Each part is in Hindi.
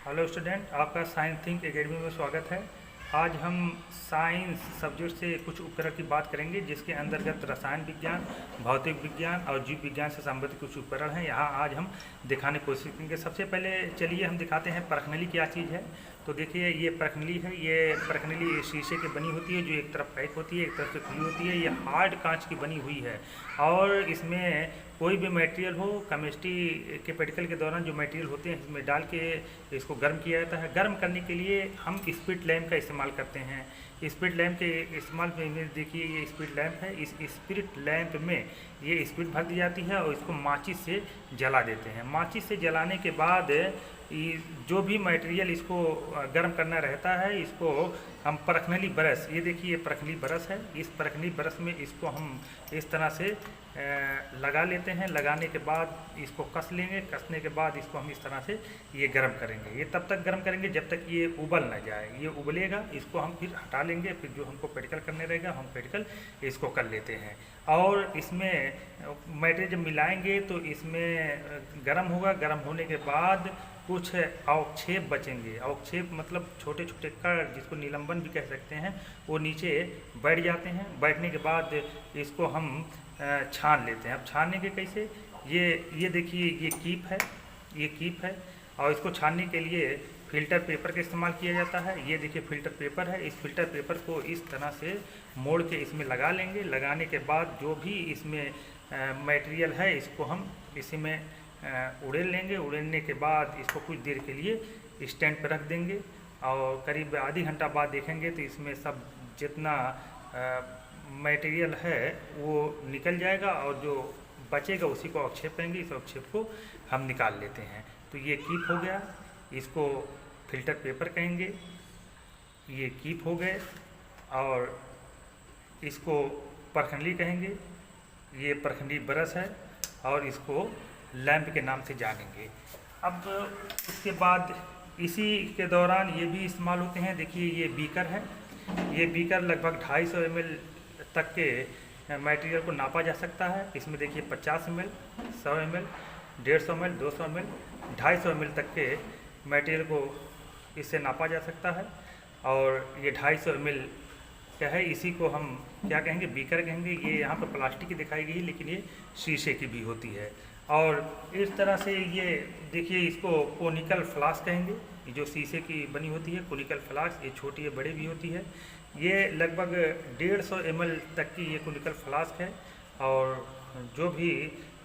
हेलो स्टूडेंट, आपका साइंस थिंक एकेडमी में स्वागत है। आज हम साइंस सब्जेक्ट से कुछ उपकरण की बात करेंगे जिसके अंतर्गत रसायन विज्ञान, भौतिक विज्ञान और जीव विज्ञान से संबंधित कुछ उपकरण हैं। यहाँ आज हम दिखाने की कोशिश करेंगे। सबसे पहले चलिए हम दिखाते हैं परखनली क्या चीज़ है। तो देखिए ये परखनली है। ये परखनली शीशे की बनी होती है जो एक तरफ पैक होती है, एक तरफ से खुली होती है। ये हार्ड कांच की बनी हुई है और इसमें कोई भी मटेरियल हो, केमिस्ट्री के प्रैक्टिकल के दौरान जो मटेरियल होते हैं इसमें डाल के इसको गर्म किया जाता है। गर्म करने के लिए हम स्पिरिट लैंप का इस्तेमाल करते हैं। स्पिरिट लैंप के इस्तेमाल में देखिए ये स्पिरिट लैंप है। इस स्पिरिट लैंप में ये स्पिरिट भर दी जाती है और इसको माचिस से जला देते हैं। माचिस से जलाने के बाद जो भी मटेरियल इसको गर्म करना रहता है इसको हम परखनली ब्रश, ये देखिए ये परखनली ब्रश है। इस परखनली ब्रश में इसको हम इस तरह से लगा लेते हैं। लगाने के बाद इसको कस लेंगे। कसने के बाद इसको हम इस तरह से ये गर्म करेंगे। ये तब तक गर्म करेंगे जब तक ये उबल ना जाए। ये उबलेगा, इसको हम फिर हटा लेंगे। फिर जो हमको प्रैक्टिकल करने रहेगा हम प्रैक्टिकल इसको कर लेते हैं। और इसमें मटेरियल जब मिलाएंगे तो इसमें गर्म होगा। गर्म होने के बाद कुछ अवक्षेप बचेंगे। अवक्षेप मतलब छोटे छोटे कण, जिसको निलंबन भी कह सकते हैं, वो नीचे बैठ जाते हैं। बैठने के बाद इसको हम छान लेते हैं। अब छानने के कैसे, ये देखिए ये कीप है, ये कीप है और इसको छानने के लिए फ़िल्टर पेपर का इस्तेमाल किया जाता है। ये देखिए फ़िल्टर पेपर है। इस फ़िल्टर पेपर को इस तरह से मोड़ के इसमें लगा लेंगे। लगाने के बाद जो भी इसमें मटेरियल है इसको हम इसी में उड़ेल लेंगे। उड़ेलने के बाद इसको कुछ देर के लिए स्टैंड पर रख देंगे और करीब आधी घंटा बाद देखेंगे तो इसमें सब जितना मटेरियल है वो निकल जाएगा और जो बचेगा उसी को अवक्षेप कहेंगे। इस अवक्षेप को हम निकाल लेते हैं। तो ये कीप हो गया, इसको फ़िल्टर पेपर कहेंगे। ये कीप हो गए और इसको परखनली कहेंगे। ये परखनली ब्रश है और इसको लैंप के नाम से जानेंगे। अब उसके बाद इसी के दौरान ये भी इस्तेमाल होते हैं। देखिए ये बीकर है। ये बीकर लगभग 250 ml तक के मटेरियल को नापा जा सकता है। इसमें देखिए 50 ml, 100 ml, 150 ml, 200 ml, 250 ml तक के मटेरियल को इससे नापा जा सकता है। और ये 250 ml क्या है, इसी को हम क्या कहेंगे, बीकर कहेंगे। ये यहाँ पर प्लास्टिक की दिखाई गई लेकिन ये शीशे की भी होती है। और इस तरह से ये देखिए इसको कोनिकल फ्लास्क कहेंगे। ये जो शीशे की बनी होती है कोनिकल फ्लास्क, ये छोटी है बड़ी भी होती है। ये लगभग 150 ml तक की ये कोनिकल फ्लास्क है। और जो भी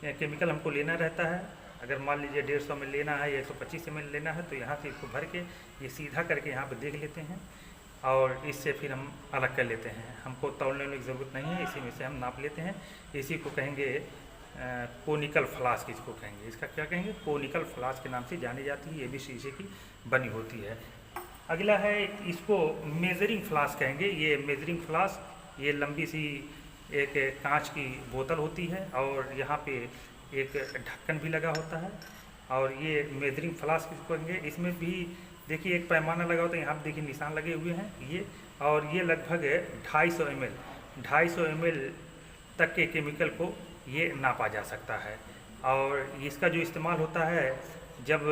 केमिकल हमको लेना रहता है, अगर मान लीजिए 150 ml लेना है या 125 ml लेना है तो यहाँ से इसको भर के ये सीधा करके यहाँ पर देख लेते हैं और इससे फिर हम अलग कर लेते हैं। हमको तौलने की ज़रूरत नहीं है, इसी में से हम नाप लेते हैं। इसी को कहेंगे कोनिकल फ्लास्क, इसको कहेंगे। इसका क्या कहेंगे, कोनिकल फ्लास्क के नाम से जानी जाती है। ये भी शीशे की बनी होती है। अगला है, इसको मेजरिंग फ्लास्क कहेंगे। ये मेजरिंग फ्लास्क, ये लंबी सी एक कांच की बोतल होती है और यहाँ पे एक ढक्कन भी लगा होता है और ये मेजरिंग फ्लास्क इसको कहेंगे। इसमें भी देखिए एक पैमाना लगा होता है, यहाँ पर देखिए निशान लगे हुए हैं ये। और ये लगभग 250 ml तक के केमिकल को ये नापा जा सकता है। और इसका जो इस्तेमाल होता है जब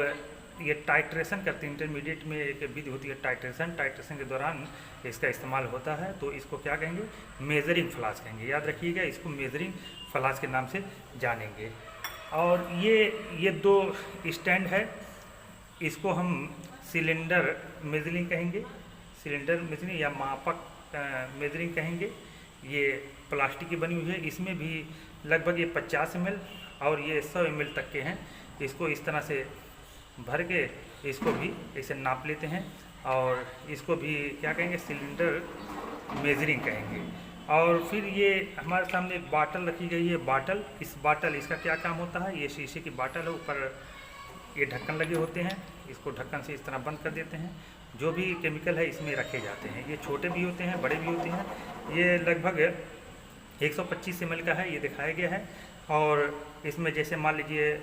ये टाइट्रेशन करते हैं, इंटरमीडिएट में एक विधि होती है टाइट्रेशन के दौरान इसका इस्तेमाल होता है। तो इसको क्या कहेंगे, मेजरिंग फ्लास्क कहेंगे। याद रखिएगा, इसको मेजरिंग फ्लास्क के नाम से जानेंगे। और ये दो स्टैंड है, इसको हम सिलेंडर मेजरिंग कहेंगे। सिलेंडर मेजरिंग या मापक मेजरिंग कहेंगे। ये प्लास्टिक की बनी हुई है। इसमें भी लगभग ये 50 ml और ये 100 ml तक के हैं। इसको इस तरह से भर के इसको भी ऐसे नाप लेते हैं और इसको भी क्या कहेंगे, सिलेंडर मेजरिंग कहेंगे। और फिर ये हमारे सामने एक बाटल रखी गई है। बाटल, इस बाटल इसका क्या काम होता है, ये शीशे की बाटल है, ऊपर ये ढक्कन लगे होते हैं। इसको ढक्कन से इस तरह बंद कर देते हैं। जो भी केमिकल है इसमें रखे जाते हैं। ये छोटे भी होते हैं बड़े भी होते हैं। ये लगभग 125 ml का है, ये दिखाया गया है। और इसमें जैसे मान लीजिए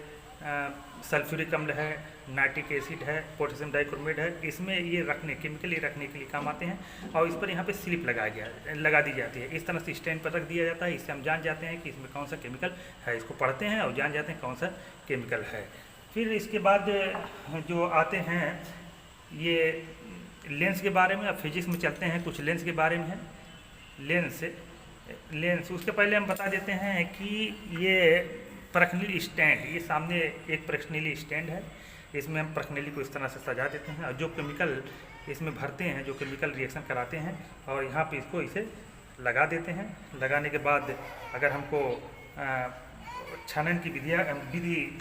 सल्फ्यूरिक अम्ल है, नाइट्रिक एसिड है, पोटेशियम डाइक्रोमेट है, इसमें ये रखने केमिकल ये रखने के लिए काम आते हैं। और इस पर यहाँ पे स्लिप लगा दी जाती है। इस तरह से स्टैंड पर रख दिया जाता है। इससे हम जान जाते हैं कि इसमें कौन सा केमिकल है। इसको पढ़ते हैं और जान जाते हैं कौन सा केमिकल है। फिर इसके बाद जो आते हैं ये लेंस के बारे में, अब फिजिक्स में चलते हैं, कुछ लेंस के बारे में है। लेंस उसके पहले हम बता देते हैं कि ये परखनील स्टैंड, ये सामने एक परखनीली स्टैंड है, इसमें हम परखनीली को इस तरह से सजा देते हैं और जो केमिकल इसमें भरते हैं, जो केमिकल रिएक्शन कराते हैं, और यहाँ पे इसको इसे लगा देते हैं। लगाने के बाद अगर हमको छनन की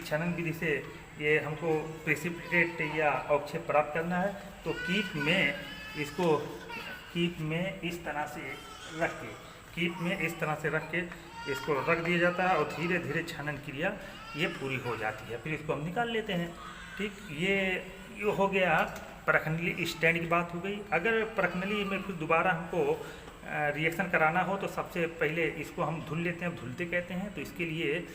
छनन विधि से ये हमको प्रेसिपिटेट या अवक्षेप प्राप्त करना है, तो कीप में इस तरह से रख के इसको रख दिया जाता है और धीरे धीरे छनन क्रिया ये पूरी हो जाती है, फिर इसको हम निकाल लेते हैं। ठीक, ये हो गया परखनीली स्टैंड की बात हो गई। अगर परखनीली में फिर दोबारा हमको रिएक्शन कराना हो तो सबसे पहले इसको हम धुल लेते हैं, धुलते कहते हैं। तो इसके लिए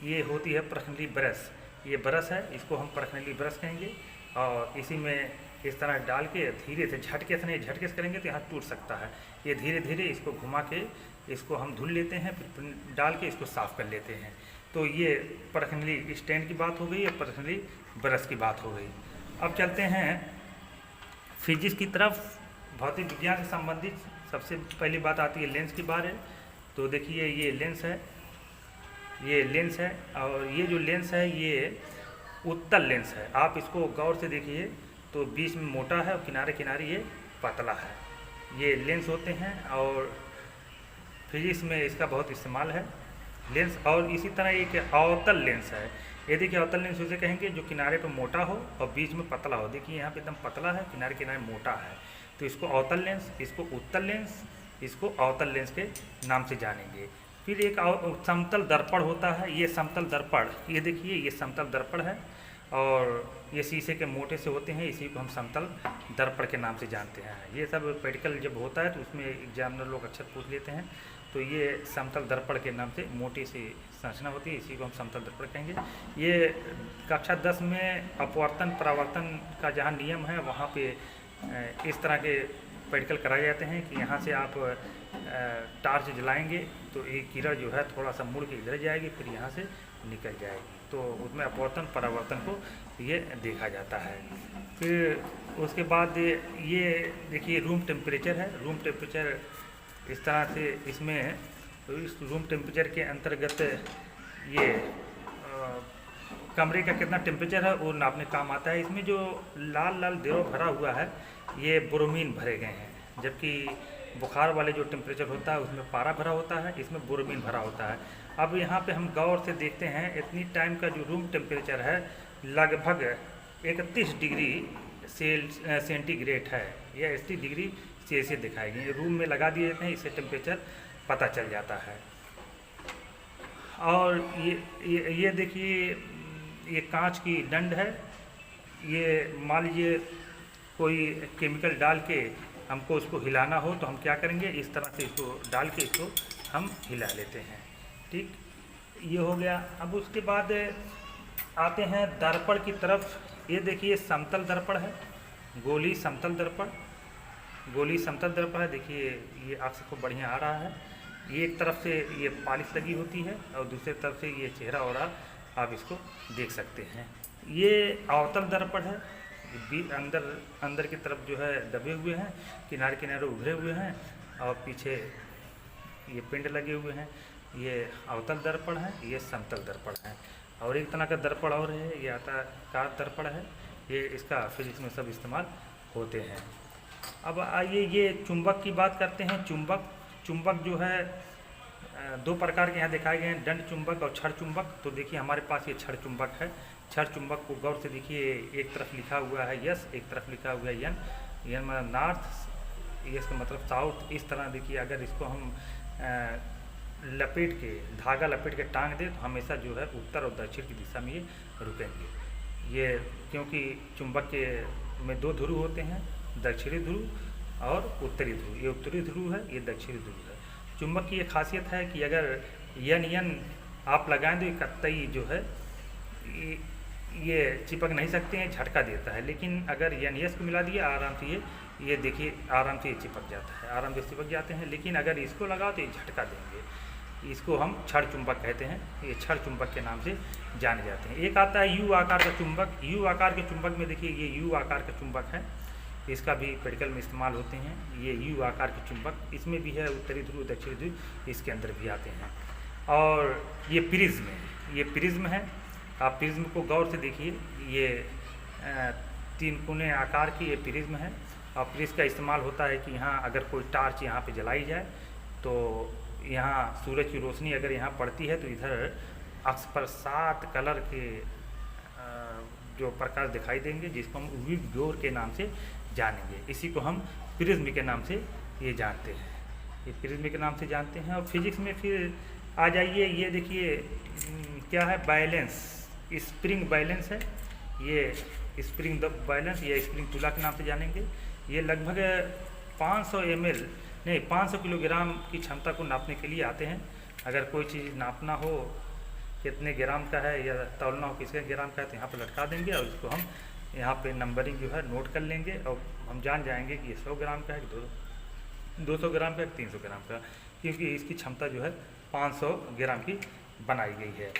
ये होती है परखनीली ब्रश, ये ब्रश है, इसको हम परखनीली ब्रश कहेंगे। और इसी में इस तरह डाल के धीरे से झटके से करेंगे तो यहाँ टूट सकता है। ये धीरे धीरे इसको घुमा के इसको हम धुल लेते हैं, फिर डाल के इसको साफ़ कर लेते हैं। तो ये परखनीली स्टैंड की बात हो गई और परखनीली ब्रश की बात हो गई। अब चलते हैं फिजिक्स की तरफ। भौतिक विज्ञान से संबंधित सबसे पहली बात आती है लेंस के बारे। तो देखिए ये लेंस है और ये जो लेंस है ये उत्तल लेंस है। आप इसको गौर से देखिए तो बीच में मोटा है और किनारे किनारे ये पतला है। ये लेंस होते हैं और फिजिक्स में इसका बहुत इस्तेमाल है लेंस। और इसी तरह एक अवतल लेंस है। ये देखिए अवतल लेंस उसे कहेंगे जो किनारे पर मोटा हो और बीच में पतला हो। देखिए यहाँ पे एकदम पतला है, किनारे किनारे मोटा है, तो इसको अवतल लेंस, इसको उत्तल लेंस, इसको अवतल लेंस के नाम से जानेंगे। फिर एक समतल दर्पण होता है। ये समतल दर्पण, ये देखिए ये समतल दर्पण है और ये शीशे के मोटे से होते हैं, इसी को हम समतल दर्पण के नाम से जानते हैं। ये सब प्रैक्टिकल जब होता है तो उसमें एग्जामिनर लोग अक्सर पूछ लेते हैं। तो ये समतल दर्पण के नाम से मोटी सी संरचना होती है, इसी को हम समतल दर्पण कहेंगे। ये कक्षा 10 में अपवर्तन परावर्तन का जहाँ नियम है वहाँ पे इस तरह के प्रैक्टिकल कराए जाते हैं कि यहाँ से आप टार्च जलाएंगे तो एक किरण जो है थोड़ा सा मुड़ के इधर जाएगी, फिर यहाँ से निकल जाएगी। तो उसमें अपवर्तन परावर्तन को ये देखा जाता है। फिर उसके बाद ये देखिए रूम टेम्परेचर है। रूम टेम्परेचर इस तरह से इसमें, तो इस रूम टेम्परेचर के अंतर्गत ये कमरे का कितना टेम्परेचर है वो नापने काम आता है। इसमें जो लाल लाल देव भरा हुआ है ये ब्रोमीन भरे गए हैं, जबकि बुखार वाले जो टेम्परेचर होता है उसमें पारा भरा होता है, इसमें ब्रोमीन भरा होता है। अब यहाँ पे हम गौर से देखते हैं इतनी टाइम का जो रूम टेम्परेचर है लगभग 31 डिग्री सेंटीग्रेड है, या 31 डिग्री सेल्सियस दिखाएगी। रूम में लगा दिए जाते हैं, इससे टेम्परेचर पता चल जाता है। और ये देखिए ये कांच की डंड है। ये मान लीजिए कोई केमिकल डाल के हमको उसको हिलाना हो तो हम क्या करेंगे, इस तरह से इसको डाल के इसको हम हिला लेते हैं। ठीक, ये हो गया। अब उसके बाद आते हैं दर्पण की तरफ। ये देखिए समतल दर्पण है, गोली समतल दर्पण है। देखिए ये आप सबको बढ़िया आ रहा है। ये एक तरफ से ये पॉलिश लगी होती है और दूसरी तरफ से ये चेहरा हो रहा, आप इसको देख सकते हैं। ये अवतल दर्पण है, अंदर की तरफ जो है दबे हुए हैं, किनारे किनारे उभरे हुए हैं और पीछे ये पिंड लगे हुए हैं। ये अवतल दर्पण है, ये समतल दर्पण है। और एक तरह का दर्पण और है, ये आयताकार दर्पण है। ये इसका फिजिक्स में सब इस्तेमाल होते हैं। अब आइए ये चुंबक की बात करते हैं। चुंबक जो है दो प्रकार के यहाँ दिखाए गए हैं, दंड चुंबक और छड़ चुंबक। तो देखिए हमारे पास ये छड़ चुंबक है। छड़ चुंबक को गौर से देखिए, एक तरफ लिखा हुआ है यस, एक तरफ लिखा हुआ है यन मतलब नॉर्थ, यस का मतलब साउथ। इस तरह देखिए अगर इसको हम धागा लपेट के टांग दें तो हमेशा जो है उत्तर और दक्षिण की दिशा में ये रुकेंगे। ये क्योंकि चुंबक के में दो ध्रुव होते हैं, दक्षिणी ध्रुव और उत्तरी ध्रुव। ये उत्तरी ध्रुव है, ये दक्षिणी ध्रुव है। चुंबक की ये खासियत है कि अगर यन आप लगाएं तो कतई जो है ये चिपक नहीं सकते हैं, झटका देता है। लेकिन अगर यस को मिला दिया आराम से ये देखिए आराम से ये चिपक जाता है, आराम से चिपक जाते हैं। लेकिन अगर इसको लगाओ तो ये झटका देंगे। इसको हम क्षण चुंबक कहते हैं। ये क्षण चुंबक के नाम से जाने जाते हैं। एक आता है यू आकार का चुंबक। यू आकार के चुंबक में देखिए ये यू आकार का चुंबक है, इसका भी मेडिकल में इस्तेमाल होते हैं। ये यू आकार के चुंबक इसमें भी है, उत्तरी ध्रुव दक्षिणी ध्रुव इसके अंदर भी आते हैं। और ये प्रिज्म है, ये प्रिज्म है। आप प्रिज्म को गौर से देखिए, ये 3 कोने आकार की ये प्रिज्म है। और प्रिज्म का इस्तेमाल होता है कि यहाँ अगर कोई टार्च यहाँ पे जलाई जाए तो यहाँ सूरज की रोशनी अगर यहाँ पड़ती है तो इधर अक्ष पर 7 कलर के जो प्रकाश दिखाई देंगे, जिसको हम विबग्योर के नाम से जानेंगे। इसी को हम प्रिज्म के नाम से ये जानते हैं, ये प्रिज्म के नाम से जानते हैं। और फिजिक्स में फिर आ जाइए, ये देखिए क्या है, बैलेंस, स्प्रिंग बैलेंस है। ये स्प्रिंग बैलेंस, ये स्प्रिंग तुला के नाम से जानेंगे। ये लगभग 500 ml नहीं 500 किलोग्राम की क्षमता को नापने के लिए आते हैं। अगर कोई चीज़ नापना हो कितने ग्राम का है या तौलना हो किसके ग्राम का है तो यहाँ पर लटका देंगे और इसको हम यहाँ पे नंबरिंग जो है नोट कर लेंगे और हम जान जाएंगे कि ये 100 ग्राम का है कि 200 ग्राम का है कि 300 ग्राम का, क्योंकि इसकी क्षमता जो है 500 ग्राम की बनाई गई है।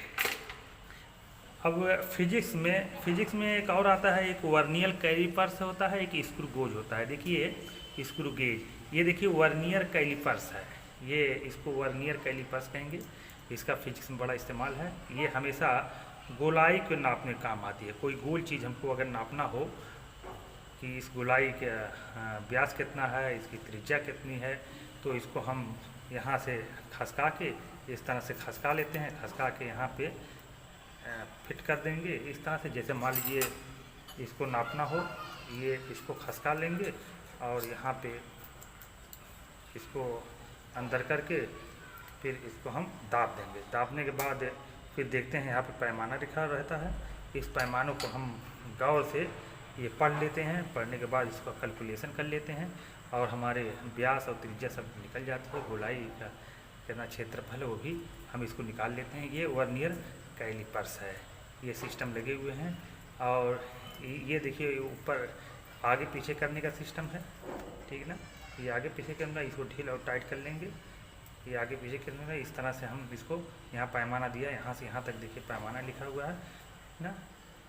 अब फिजिक्स में एक और आता है, एक वर्नियर कैलिपर्स होता है, एक स्क्रू गोज होता है। देखिए स्क्रू गेज, ये देखिए वर्नियर कैलिपर्स है, ये इसको वर्नियर कैलिपर्स कहेंगे। इसका फिजिक्स में बड़ा इस्तेमाल है। ये हमेशा गोलाई को नापने काम आती है। कोई गोल चीज़ हमको अगर नापना हो कि इस गोलाई का व्यास कितना है, इसकी त्रिज्या कितनी है, तो इसको हम यहाँ से खसका के इस तरह से खसका लेते हैं, खसका के यहाँ पे फिट कर देंगे इस तरह से। जैसे मान लीजिए इसको नापना हो, ये इसको खसका लेंगे और यहाँ पे इसको अंदर करके फिर इसको हम दाब देंगे। दाबने के बाद फिर देखते हैं यहाँ पे पैमाना लिखा रहता है। इस पैमानों को हम गौर से ये पढ़ लेते हैं। पढ़ने के बाद इसको कैलकुलेशन कर लेते हैं और हमारे व्यास और त्रिज्या सब निकल जाती है। गोलाई का कितना क्षेत्रफल है वो भी हम इसको निकाल लेते हैं। ये वर्नियर कैलिपर्स है, ये सिस्टम लगे हुए हैं। और ये देखिए ऊपर आगे पीछे करने का सिस्टम है, ठीक है ना। ये आगे पीछे करना, इसको ढील और टाइट कर लेंगे। ये आगे पीछे करने का, इस तरह से हम इसको यहाँ पैमाना दिया, यहाँ से यहाँ तक देखिए पैमाना लिखा हुआ है ना।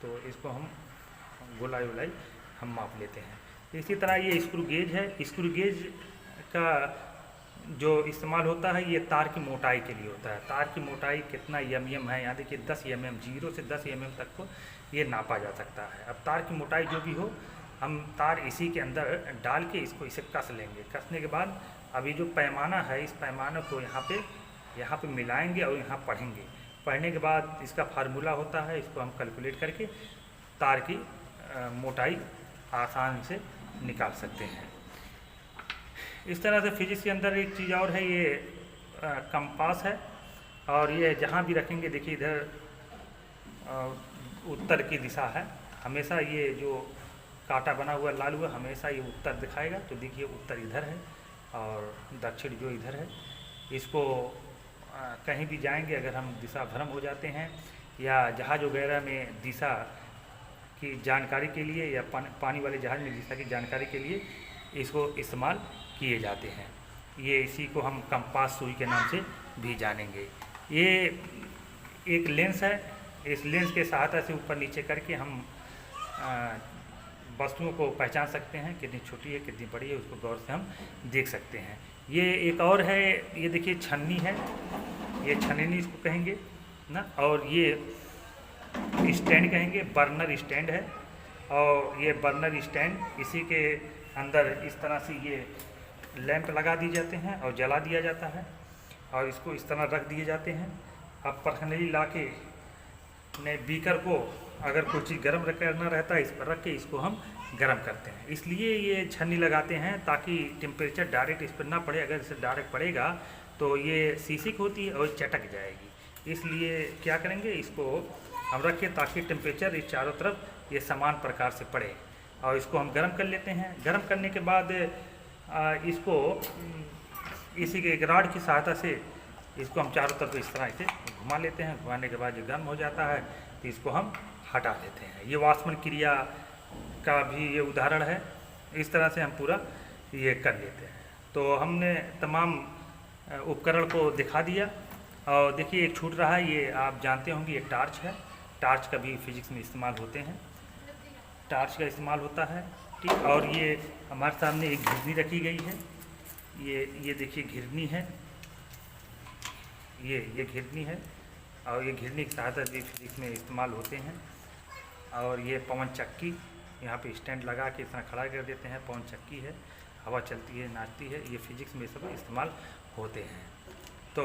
तो इसको हम गोलाई वोलाई हम माप लेते हैं। इसी तरह ये स्क्रू गेज है। स्क्रू गेज का जो इस्तेमाल होता है ये तार की मोटाई के लिए होता है। तार की मोटाई कितना mm है, यहाँ देखिए 10 mm, 0 से 10 mm तक को ये नापा जा सकता है। अब तार की मोटाई जो भी हो, हम तार इसी के अंदर डाल के इसको इसे कस लेंगे। कसने के बाद अभी जो पैमाना है, इस पैमाने को यहाँ पे मिलाएंगे और यहाँ पढ़ेंगे। पढ़ने के बाद इसका फार्मूला होता है, इसको हम कैलकुलेट करके तार की मोटाई आसान से निकाल सकते हैं। इस तरह से फिजिक्स के अंदर एक चीज़ और है, ये कंपास है। और ये जहाँ भी रखेंगे देखिए इधर उत्तर की दिशा है। हमेशा ये जो कांटा बना हुआ लाल हुआ हमेशा ये उत्तर दिखाएगा। तो देखिए उत्तर इधर है और दक्षिण जो इधर है। इसको कहीं भी जाएंगे अगर हम दिशा भ्रम हो जाते हैं या जहाज वगैरह में दिशा की जानकारी के लिए या पानी वाले जहाज में दिशा की जानकारी के लिए इसको इस्तेमाल किए जाते हैं। ये इसी को हम कंपास सुई के नाम से भी जानेंगे। ये एक लेंस है, इस लेंस के सहायता से ऊपर नीचे करके हम वस्तुओं को पहचान सकते हैं, कितनी छोटी है कितनी बड़ी है, उसको गौर से हम देख सकते हैं। ये एक और है, ये देखिए छन्नी है, ये छन्नी इसको कहेंगे ना। और ये स्टैंड कहेंगे, बर्नर स्टैंड है। और ये बर्नर स्टैंड, इसी के अंदर इस तरह से ये लैंप लगा दिए जाते हैं और जला दिया जाता है और इसको इस तरह रख दिए जाते हैं। अब परखनली ला के ने बीकर को अगर कोई चीज़ गर्म करना रहता है इस पर रख के इसको हम गर्म करते हैं। इसलिए ये छन्नी लगाते हैं ताकि टेम्परेचर डायरेक्ट इस पर ना पड़े। अगर इसे डायरेक्ट पड़ेगा तो ये सीसिक होती है और चटक जाएगी। इसलिए क्या करेंगे, इसको हम रखें ताकि टेम्परेचर इस चारों तरफ ये समान प्रकार से पड़े। और इसको हम गर्म कर लेते हैं। गर्म करने के बाद इसको इसी के एक रॉड की सहायता से इसको हम चारों तरफ इस तरह से घुमा लेते हैं। घुमाने के बाद जो गर्म हो जाता है तो इसको हम हटा देते हैं। ये वाष्पन क्रिया का भी ये उदाहरण है। इस तरह से हम पूरा ये कर लेते हैं। तो हमने तमाम उपकरण को दिखा दिया और देखिए एक छूट रहा है, ये आप जानते होंगे, ये टार्च है। टार्च का भी फिजिक्स में इस्तेमाल होते हैं, टार्च का इस्तेमाल होता है, ठीक। और ये हमारे सामने एक घिरनी रखी गई है, ये देखिए घिरनी है, ये घिरनी है, और ये घिरनी की सहायता भी फिजिक्स में इस्तेमाल होते हैं। और ये पवन चक्की, यहाँ पे स्टैंड लगा के इस तरह खड़ा कर देते हैं, पवन चक्की है, हवा चलती है, नाचती है, ये फिजिक्स में सब इस्तेमाल होते हैं। तो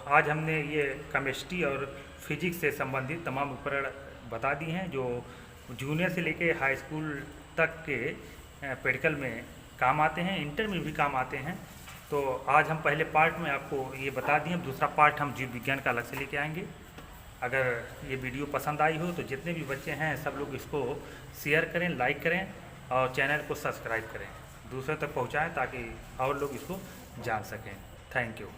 आज हमने ये केमिस्ट्री और फिजिक्स से संबंधित तमाम उपकरण बता दिए हैं जो जूनियर से लेके हाई स्कूल तक के प्रैक्टिकल में काम आते हैं, इंटर में भी काम आते हैं। तो आज हम पहले पार्ट में आपको ये बता दिए, दूसरा पार्ट हम जीव विज्ञान का अलग से लेके आएंगे। अगर ये वीडियो पसंद आई हो तो जितने भी बच्चे हैं सब लोग इसको शेयर करें, लाइक करें और चैनल को सब्सक्राइब करें, दूसरे तक पहुंचाएं ताकि और लोग इसको जान सकें। Thank you.